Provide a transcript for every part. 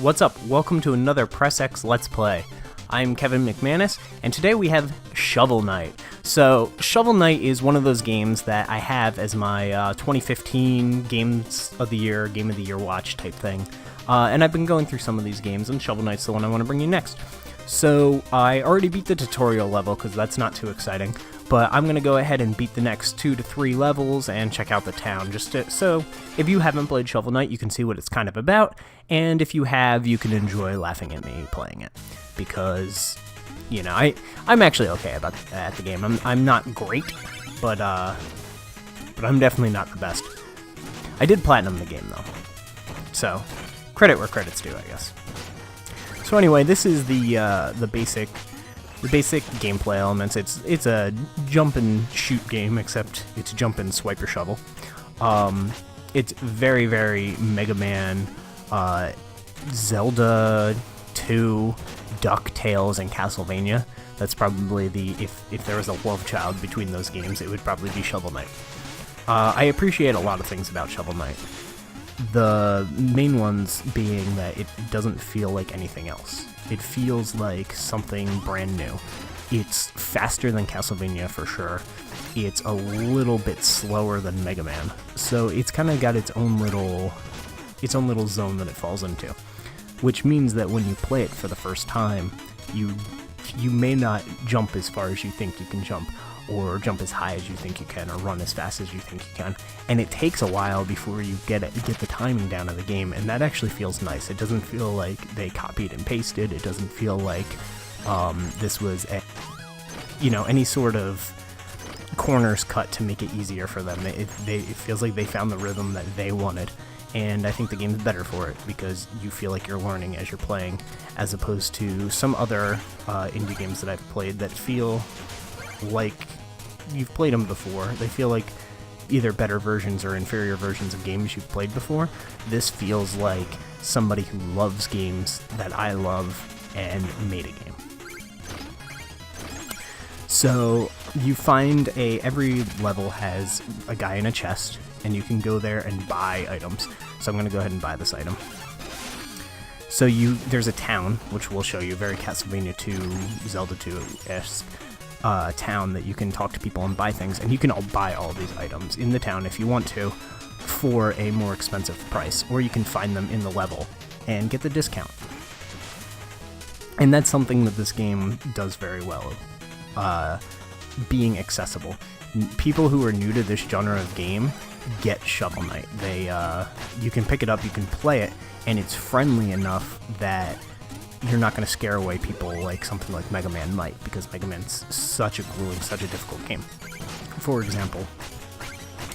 What's up? Welcome to another Press X Let's Play. I'm Kevin McManus, and today we have Shovel Knight. So, Shovel Knight is one of those games that I have as my 2015 Games of the Year, Game of the Year watch type thing. And I've been going through some of these games, and Shovel Knight's the one I want to bring you next. So, I already beat the tutorial level, because that's not too exciting. But I'm going to go ahead and beat the next 2 to 3 levels and check out the town, so if you haven't played Shovel Knight, you can see what it's kind of about, and if you have, you can enjoy laughing at me playing it, because, you know, I'm actually okay at the game. I'm not great, but I'm definitely not the best. I did platinum the game, though, so credit where credit's due, I guess. So anyway, this is the basic gameplay elements. It's a jump and shoot game, except it's jump and swipe your shovel. It's very, very Mega Man, Zelda 2, DuckTales, and Castlevania. That's probably if there was a love child between those games, it would probably be Shovel Knight. I appreciate a lot of things about Shovel Knight. The main ones being that it doesn't feel like anything else. It feels like something brand new. It's faster than Castlevania for sure. It's a little bit slower than Mega Man. So it's kind of got its own little zone that it falls into. Which means that when you play it for the first time, you may not jump as far as you think you can jump, or jump as high as you think you can, or run as fast as you think you can. And it takes a while before you get the timing down of the game, and that actually feels nice. It doesn't feel like they copied and pasted. It doesn't feel like this was any sort of corners cut to make it easier for them. It feels like they found the rhythm that they wanted, and I think the game's better for it, because you feel like you're learning as you're playing, as opposed to some other indie games that I've played that feel like you've played them before. They feel like either better versions or inferior versions of games you've played before. This feels like somebody who loves games that I love and made a game. So you find every level has a guy in a chest, and you can go there and buy items. So I'm going to go ahead and buy this item. So there's a town, which we'll show you, very Castlevania 2, Zelda 2-esque. Town that you can talk to people and buy things, and you can buy all these items in the town if you want to for a more expensive price, or you can find them in the level and get the discount. And that's something that this game does very well, being accessible. People who are new to this genre of game get Shovel Knight. You can pick it up, you can play it, and it's friendly enough that you're not going to scare away people like something like Mega Man might, because Mega Man's such a grueling, such a difficult game. For example,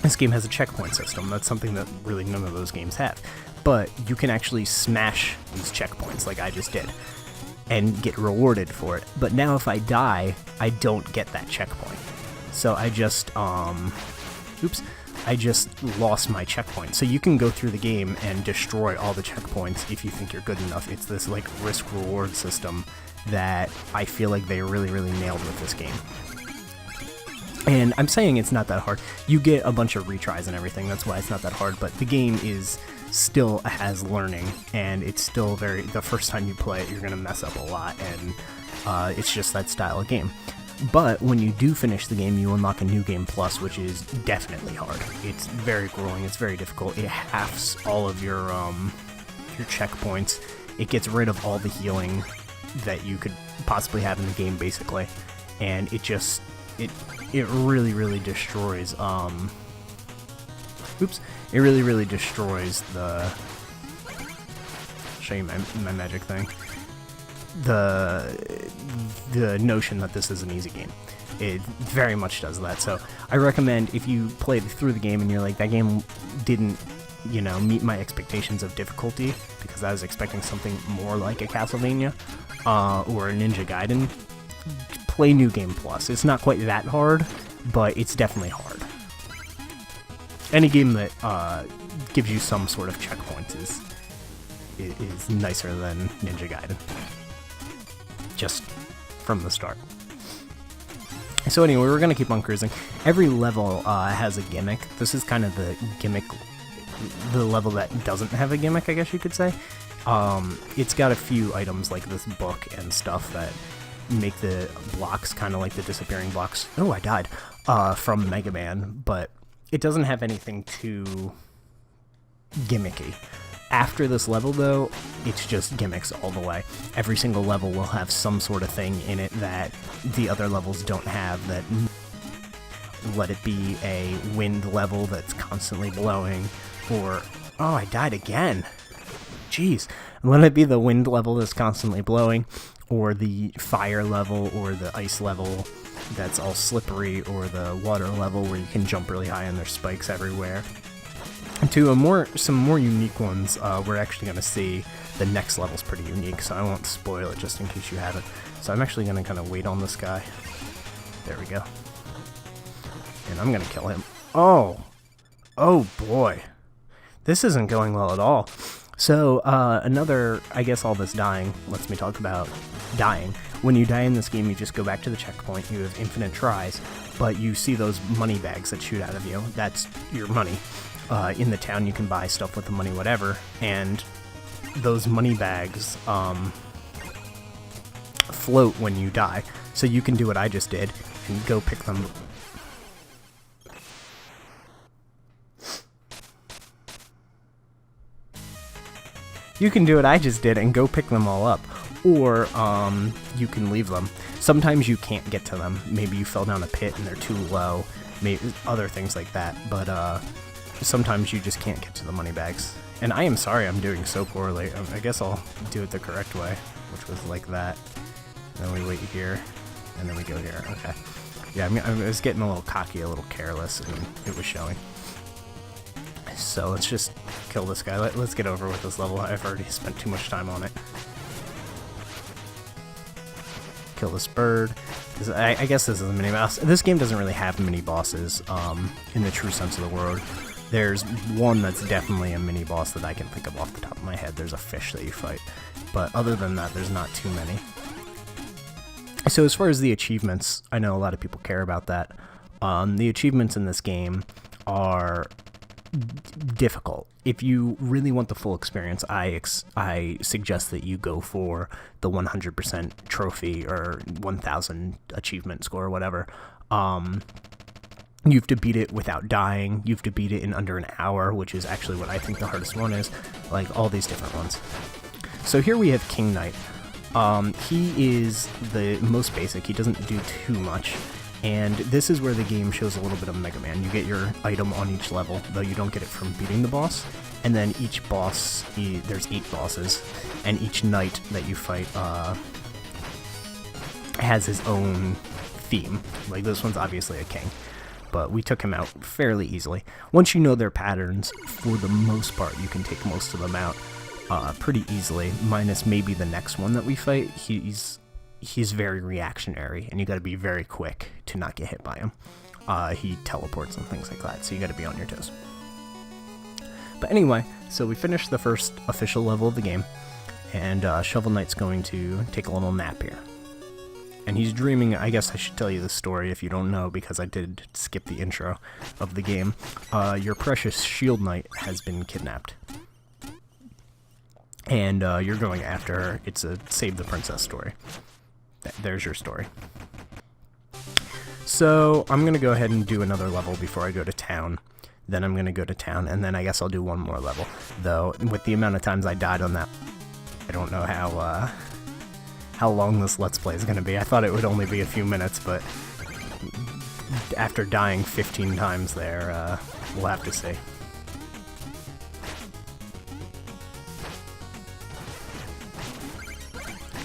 this game has a checkpoint system. That's something that really none of those games have. But you can actually smash these checkpoints like I just did and get rewarded for it. But now if I die, I don't get that checkpoint. So I just lost my checkpoint. So you can go through the game and destroy all the checkpoints if you think you're good enough. It's this like risk-reward system that I feel like they really, really nailed with this game. And I'm saying it's not that hard. You get a bunch of retries and everything, that's why it's not that hard, but the game still has learning, and it's still the first time you play it, you're going to mess up a lot, and it's just that style of game. But when you do finish the game, you unlock a New Game Plus, which is definitely hard. It's very grueling, it's very difficult. It halves all of your checkpoints. It gets rid of all the healing that you could possibly have in the game, basically. And it really, really destroys, it really, really destroys I'll show you my magic thing. The notion that this is an easy game. It very much does that. So I recommend, if you play through the game and you're like, that game didn't meet my expectations of difficulty, because I was expecting something more like a Castlevania or a Ninja Gaiden, play New Game Plus. It's not quite that hard, but it's definitely hard. Any game that gives you some sort of checkpoints is nicer than Ninja Gaiden, just from the start. So anyway, we're going to keep on cruising. Every level has a gimmick. This is kind of the gimmick the level that doesn't have a gimmick, I guess you could say. It's got a few items like this book and stuff that make the blocks kind of like the disappearing blocks. Oh, I died. From Mega Man, but it doesn't have anything too gimmicky. After this level, though, it's just gimmicks all the way. Every single level will have some sort of thing in it that the other levels don't have. That let it be a wind level that's constantly blowing, or oh, I died again. Jeez. Let it be the wind level that's constantly blowing, or the fire level, or the ice level that's all slippery, or the water level where you can jump really high and there's spikes everywhere. To some more unique ones, we're actually going to see the next level's pretty unique, so I won't spoil it just in case you haven't. So I'm actually going to kind of wait on this guy. There we go. And I'm going to kill him. Oh boy. This isn't going well at all. So, I guess all this dying lets me talk about dying. When you die in this game, you just go back to the checkpoint, you have infinite tries, but you see those money bags that shoot out of you. That's your money. In the town, you can buy stuff with the money, whatever, and those money bags float when you die. So you can do what I just did and go pick them. You can do what I just did and go pick them all up, or you can leave them. Sometimes you can't get to them. Maybe you fell down a pit and they're too low, maybe other things like that, but sometimes you just can't get to the money bags. And I am sorry I'm doing so poorly. I guess I'll do it the correct way, which was like that. Then we wait here, and then we go here. Okay. Yeah, I was getting a little cocky, a little careless, and it was showing. So let's just kill this guy. Let's get over with this level. I've already spent too much time on it. Kill this bird. I guess this is a mini-boss. This game doesn't really have mini-bosses in the true sense of the word. There's one that's definitely a mini-boss that I can think of off the top of my head. There's a fish that you fight. But other than that, there's not too many. So as far as the achievements, I know a lot of people care about that. The achievements in this game are difficult. If you really want the full experience, I suggest that you go for the 100% trophy or 1000 achievement score or whatever. You have to beat it without dying. You have to beat it in under an hour, which is actually what I think the hardest one is, like all these different ones. So here we have King Knight. He is the most basic. He doesn't do too much. And this is where the game shows a little bit of Mega Man. You get your item on each level, though you don't get it from beating the boss. And then each boss, there's 8 bosses, and each knight that you fight has his own theme. Like this one's obviously a king, but we took him out fairly easily. Once you know their patterns, for the most part, you can take most of them out pretty easily, minus maybe the next one that we fight. He's very reactionary, and you got to be very quick to not get hit by him. He teleports and things like that, so you got to be on your toes. But anyway, so we finished the first official level of the game, and Shovel Knight's going to take a little nap here. And he's dreaming. I guess I should tell you the story if you don't know, because I did skip the intro of the game. Your precious Shield Knight has been kidnapped, and you're going after her. It's a Save the Princess story. There's your story. So I'm going to go ahead and do another level before I go to town. Then I'm going to go to town, and then I guess I'll do one more level. Though, with the amount of times I died on that, I don't know how long this Let's Play is going to be. I thought it would only be a few minutes, but after dying 15 times there, we'll have to see.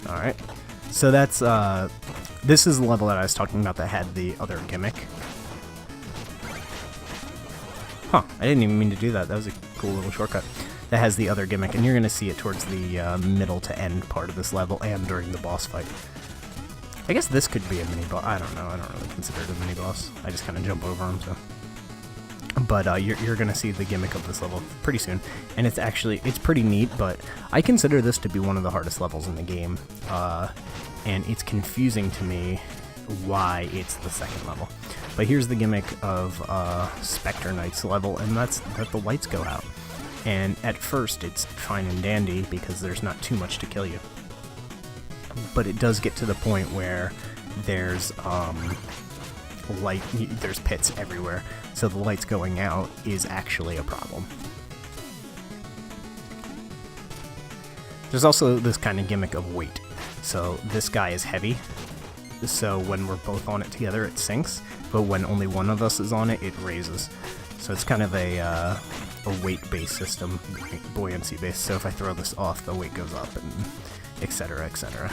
Alright. So that's, this is the level that I was talking about that had the other gimmick. Huh, I didn't even mean to do that. That was a cool little shortcut. That has the other gimmick, and you're going to see it towards the middle to end part of this level and during the boss fight. I guess this could be a mini-boss. I don't know. I don't really consider it a mini-boss. I just kind of jump over him, so. But you're going to see the gimmick of this level pretty soon. And it's pretty neat, but I consider this to be one of the hardest levels in the game. And it's confusing to me why it's the second level. But here's the gimmick of Spectre Knight's level, and that's that the lights go out. And at first it's fine and dandy because there's not too much to kill you. But it does get to the point where there's there's pits everywhere, so the lights going out is actually a problem. There's also this kind of gimmick of weight. So this guy is heavy, so when we're both on it together it sinks, but when only one of us is on it, it raises. So it's kind of a weight-based system, buoyancy-based, so if I throw this off, the weight goes up, and etc, etc.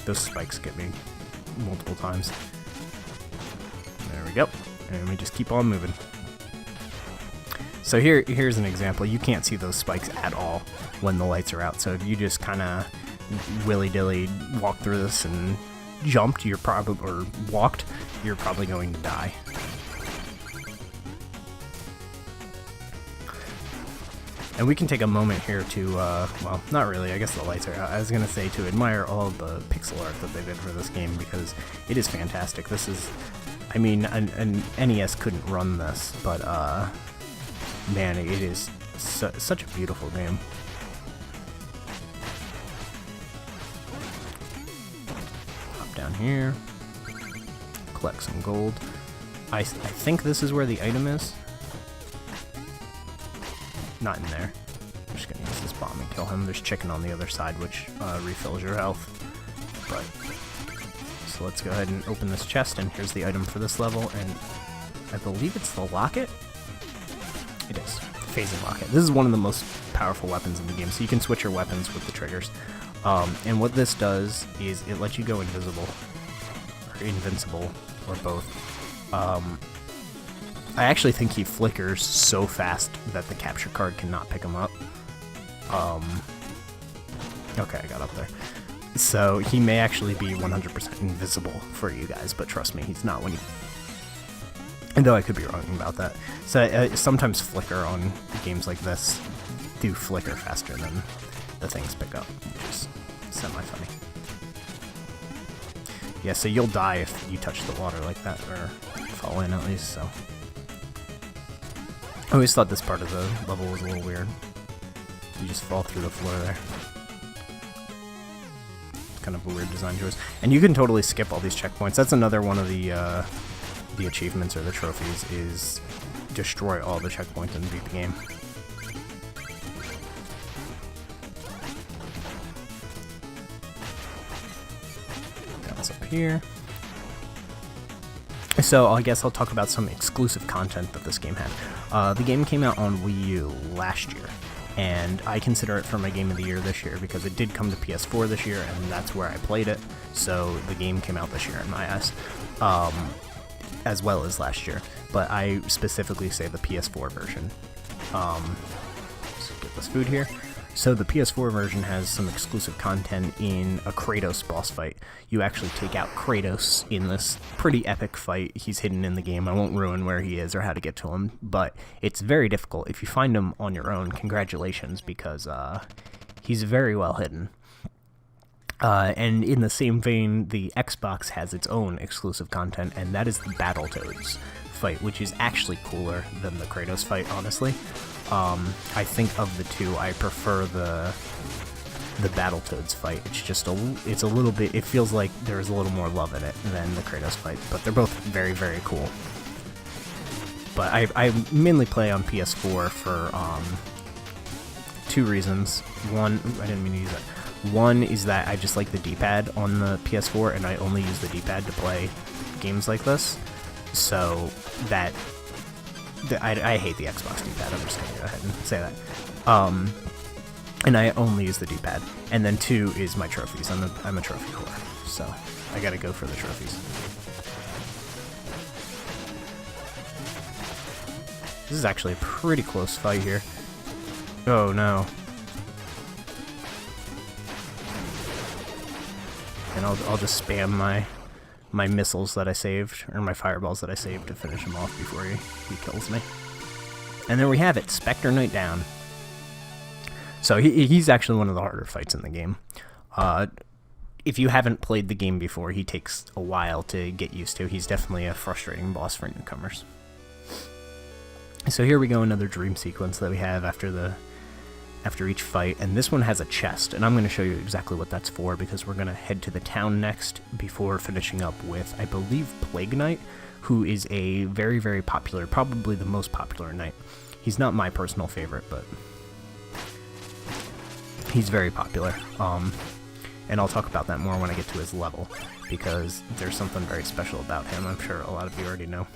Those spikes get me multiple times. There we go, and we just keep on moving. So here's an example. You can't see those spikes at all when the lights are out, so if you just kind of willy-dilly walk through this and jumped, you're probably going to die. And we can take a moment here to, well, not really, I guess the lights are out. I was going to say to admire all the pixel art that they did for this game because it is fantastic. This is, I mean, an NES couldn't run this, but, man, it is such a beautiful game. Hop down here, collect some gold. I think this is where the item is. Not in there. I'm just gonna use this bomb and kill him. There's chicken on the other side, which refills your health. But so let's go ahead and open this chest, and here's the item for this level, and I believe it's the locket. It is phasing locket. This is one of the most powerful weapons in the game, so you can switch your weapons with the triggers. And what this does is it lets you go invisible or invincible or both. I actually think he flickers so fast that the capture card cannot pick him up. Okay, I got up there. So he may actually be 100% invisible for you guys, but trust me, he's not when you... Though I could be wrong about that. So sometimes flicker on games like this do flicker faster than the things pick up, which is semi-funny. Yeah, so you'll die if you touch the water like that, or fall in at least, so... I always thought this part of the level was a little weird. You just fall through the floor there. It's kind of a weird design choice. And you can totally skip all these checkpoints. That's another one of the achievements or the trophies, is destroy all the checkpoints and beat the game. That's up here. So I guess I'll talk about some exclusive content that this game had. The game came out on Wii U last year, and I consider it for my Game of the Year this year because it did come to PS4 this year, and that's where I played it, so the game came out this year in my eyes, as well as last year, but I specifically say the PS4 version. Let's get this food here. So the PS4 version has some exclusive content in a Kratos boss fight. You actually take out Kratos in this pretty epic fight. He's hidden in the game. I won't ruin where he is or how to get to him, but it's very difficult. If you find him on your own, congratulations, because he's very well hidden. And in the same vein, the Xbox has its own exclusive content, and that is the Battletoads fight, which is actually cooler than the Kratos fight, honestly. I think of the two, I prefer the Battletoads fight. It's just it's a little bit, it feels like there's a little more love in it than the Kratos fight, but they're both very, very cool. But I mainly play on PS4 for two reasons. One, I didn't mean to use that. One is that I just like the D-pad on the PS4, and I only use the D-pad to play games like this. So that I hate the Xbox D-pad. I'm just gonna go ahead and say that. And I only use the D-pad. And then two is my trophies. I'm a trophy whore, so I gotta go for the trophies. This is actually a pretty close fight here. Oh no. And I'll just spam my missiles that I saved, or my fireballs that I saved, to finish him off before he kills me. And there we have it, Spectre Knight down. So he's actually one of the harder fights in the game. If you haven't played the game before, he takes a while to get used to. He's definitely a frustrating boss for newcomers. So here we go, another dream sequence that we have after each fight, and this one has a chest, and I'm going to show you exactly what that's for, because we're going to head to the town next before finishing up with, I believe, Plague Knight, who is a very, very popular, probably the most popular knight. He's not my personal favorite, but he's very popular, and I'll talk about that more when I get to his level, because there's something very special about him. I'm sure a lot of you already know.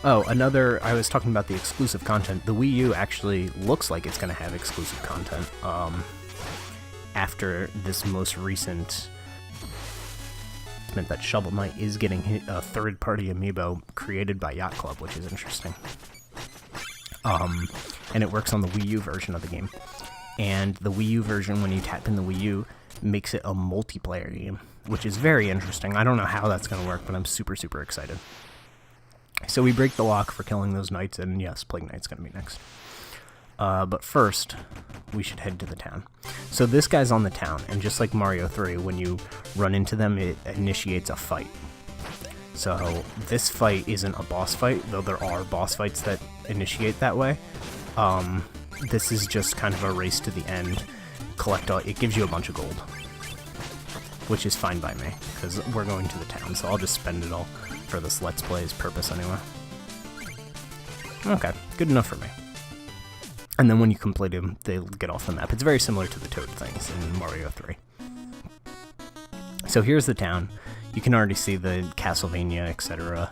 Oh, I was talking about the exclusive content. The Wii U actually looks like it's going to have exclusive content after this most recent announcement that Shovel Knight is getting a third-party amiibo created by Yacht Club, which is interesting. And it works on the Wii U version of the game. And the Wii U version, when you tap in the Wii U, makes it a multiplayer game, which is very interesting. I don't know how that's going to work, but I'm super, super excited. So we break the lock for killing those knights, and yes, Plague Knight's going to be next. But first, we should head to the town. So this guy's on the town, and just like Mario 3, when you run into them, it initiates a fight. So this fight isn't a boss fight, though there are boss fights that initiate that way. This is just kind of a race to the end. It gives you a bunch of gold, which is fine by me, because we're going to the town, so I'll just spend it all for this Let's Play's purpose anyway. Okay, good enough for me. And then when you complete them, they'll get off the map. It's very similar to the Toad things in Mario 3. So here's the town. You can already see the Castlevania, etc.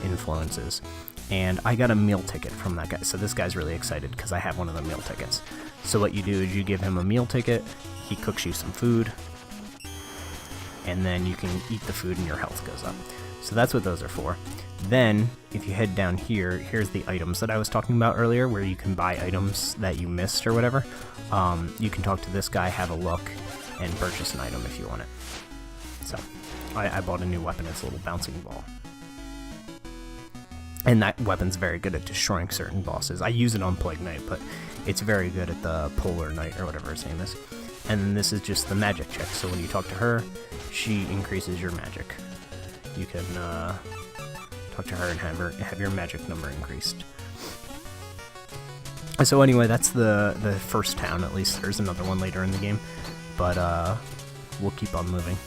Influences. And I got a meal ticket from that guy, so this guy's really excited because I have one of the meal tickets. So what you do is you give him a meal ticket, he cooks you some food, and then you can eat the food and your health goes up. So that's what those are for. Then, if you head down here, here's the items that I was talking about earlier, where you can buy items that you missed or whatever. You can talk to this guy, have a look, and purchase an item if you want it. So, I bought a new weapon, it's a little bouncing ball. And that weapon's very good at destroying certain bosses. I use it on Plague Knight, but it's very good at the Polar Knight, or whatever his name is. And then this is just the magic check, so when you talk to her, she increases your magic. You can talk to her and have your magic number increased. So anyway, that's the first town, at least. There's another one later in the game, but we'll keep on moving.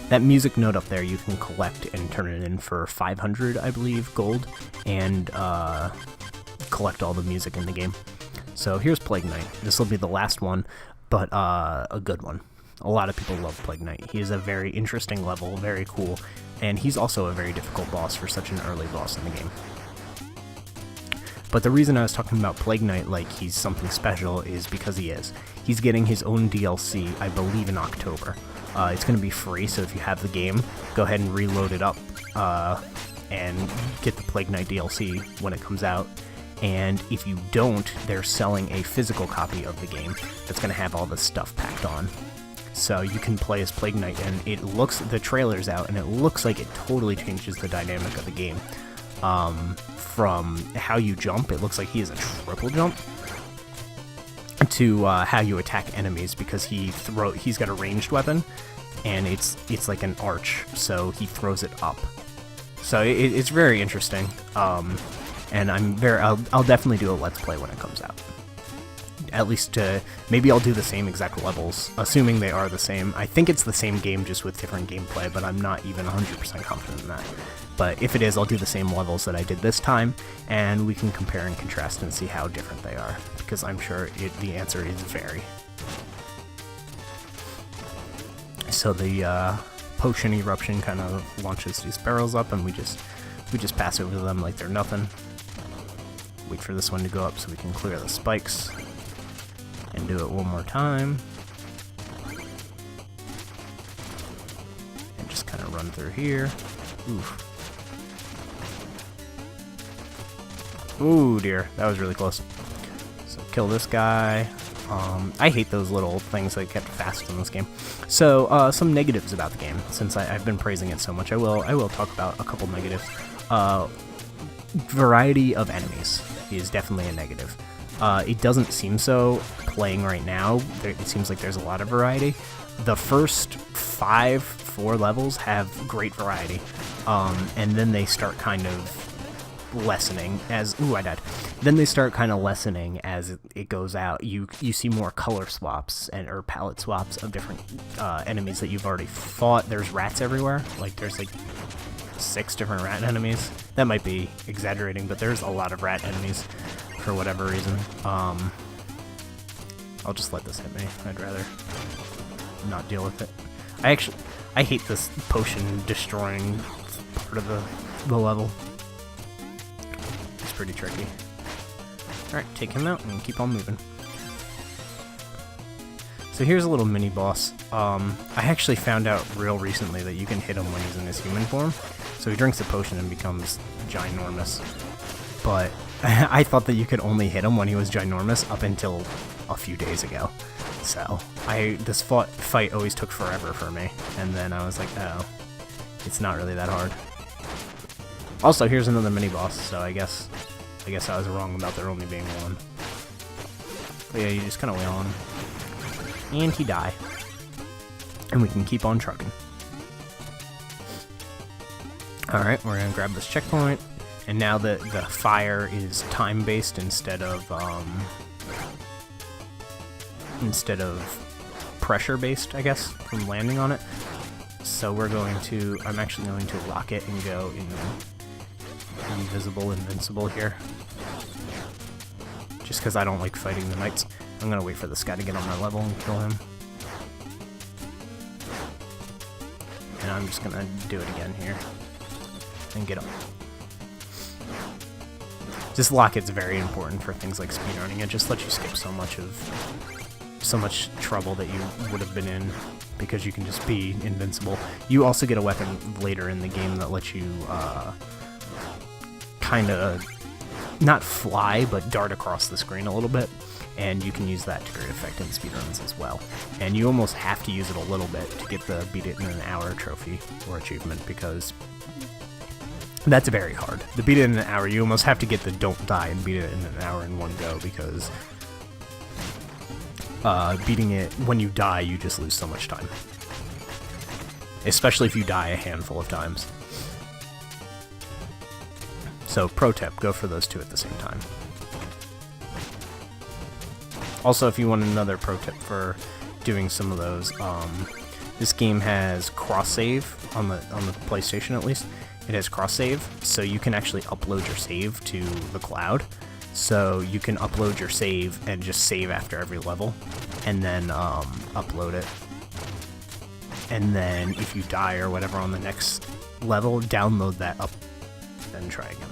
That music note up there you can collect and turn it in for 500, I believe, gold, and collect all the music in the game. So here's Plague Knight. This will be the last one, but a good one. A lot of people love Plague Knight. He is a very interesting level, very cool, and he's also a very difficult boss for such an early boss in the game. But the reason I was talking about Plague Knight like he's something special is because he is. He's getting his own DLC, I believe, in October. It's going to be free, so if you have the game, go ahead and reload it up and get the Plague Knight DLC when it comes out. And if you don't, they're selling a physical copy of the game that's going to have all this stuff packed on. So you can play as Plague Knight, and the trailer's out, and it looks like it totally changes the dynamic of the game. From how you jump, it looks like he has a triple jump, to how you attack enemies, because he's got a ranged weapon, and it's like an arch, so he throws it up. So it's very interesting, and I'll definitely do a Let's Play when it comes out. At least, maybe I'll do the same exact levels, assuming they are the same. I think it's the same game, just with different gameplay, but I'm not even 100% confident in that. But if it is, I'll do the same levels that I did this time, and we can compare and contrast and see how different they are, because I'm sure the answer is very. So the potion eruption kind of launches these barrels up, and we just pass over them like they're nothing. Wait for this one to go up so we can clear the spikes. And do it one more time. And just kind of run through here. Oof. Ooh, dear. That was really close. So kill this guy. I hate those little things that get fast in this game. So, some negatives about the game. Since I've been praising it so much, I will talk about a couple negatives. Variety of enemies is definitely a negative. It doesn't seem so playing right now. It seems like there's a lot of variety. The first 4 levels have great variety, and then they start kind of lessening as... Ooh, I died. Then they start kind of lessening as it goes out. You see more color swaps or palette swaps of different enemies that you've already fought. There's rats everywhere. Like, there's like 6 different rat enemies. That might be exaggerating, but there's a lot of rat enemies for whatever reason. I'll just let this hit me. I'd rather not deal with it. I hate this potion destroying part of the level. It's pretty tricky. Alright, take him out and keep on moving. So here's a little mini boss. I actually found out real recently that you can hit him when he's in his human form. So he drinks a potion and becomes ginormous. But I thought that you could only hit him when he was ginormous up until a few days ago. So this fight always took forever for me, and then I was like, oh, it's not really that hard. Also, here's another mini boss. So I guess I was wrong about there only being one. But yeah, you just kind of wail on him, and he die, and we can keep on trucking. All right, we're gonna grab this checkpoint, and now the fire is time-based instead of pressure-based, I guess, from landing on it. So I'm actually going to lock it and go invincible here. Just because I don't like fighting the knights. I'm going to wait for this guy to get on my level and kill him. And I'm just going to do it again here. And get him. This lock-it's very important for things like speedrunning. It just lets you skip so much trouble that you would have been in because you can just be invincible. You also get a weapon later in the game that lets you kind of not fly but dart across the screen a little bit, and you can use that to great effect in speedruns as well. And you almost have to use it a little bit to get the beat it in an hour trophy or achievement, because that's very hard. The beat it in an hour, you almost have to get the don't die and beat it in an hour in one go, because beating it when you die, you just lose so much time. Especially if you die a handful of times. So, pro tip, go for those two at the same time. Also, if you want another pro tip for doing some of those, this game has cross-save on the PlayStation at least. It has cross-save, so you can actually upload your save to the cloud. So you can upload your save and just save after every level, and then upload it. And then if you die or whatever on the next level, download that up and try again.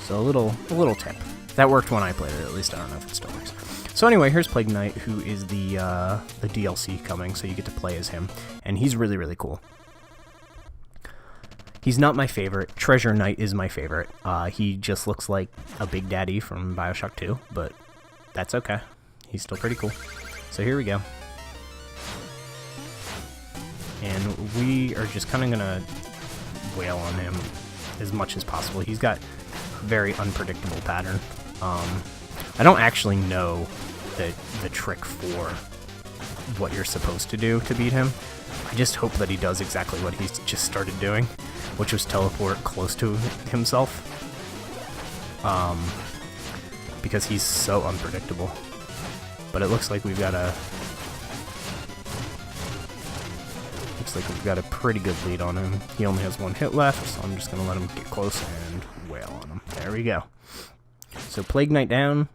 So a little tip. That worked when I played it, at least. I don't know if it still works. So anyway, here's Plague Knight, who is the DLC coming, so you get to play as him, and he's really, really cool. He's not my favorite. Treasure Knight is my favorite. He just looks like a Big Daddy from Bioshock 2, but that's okay. He's still pretty cool. So here we go. And we are just kind of going to wail on him as much as possible. He's got a very unpredictable pattern. I don't actually know the trick for what you're supposed to do to beat him. I just hope that he does exactly what he's just started doing, which was teleport close to himself. Because he's so unpredictable. But it looks like we've got a pretty good lead on him. He only has one hit left, so I'm just gonna let him get close and wail on him. There we go. So Plague Knight down,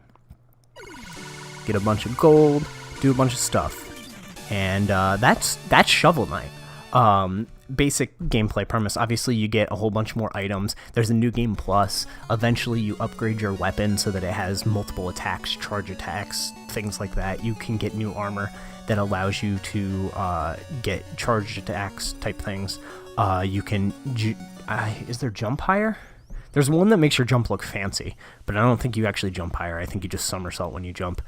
get a bunch of gold, do a bunch of stuff. And that's Shovel Knight. Basic gameplay premise. Obviously, you get a whole bunch more items. There's a new game plus. Eventually, you upgrade your weapon so that it has multiple attacks, charge attacks, things like that. You can get new armor that allows you to get charged attacks type things. You can... is there jump higher? There's one that makes your jump look fancy, but I don't think you actually jump higher. I think you just somersault when you jump.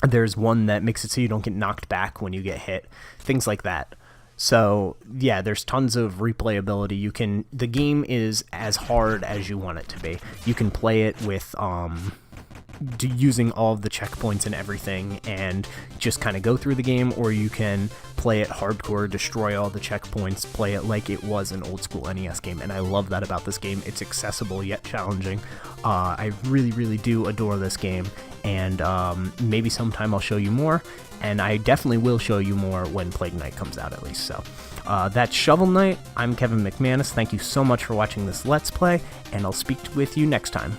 There's one that makes it so you don't get knocked back when you get hit. Things like that. So, yeah, there's tons of replayability. The game is as hard as you want it to be. You can play it with, using all of the checkpoints and everything and just kind of go through the game, or you can play it hardcore, destroy all the checkpoints, play it like it was an old school NES game, and I love that about this game. It's accessible yet challenging. I really, really do adore this game, and maybe sometime I'll show you more, and I definitely will show you more when Plague Knight comes out at least. So that's Shovel Knight. I'm Kevin McManus. Thank you so much for watching this Let's Play, and I'll speak with you next time.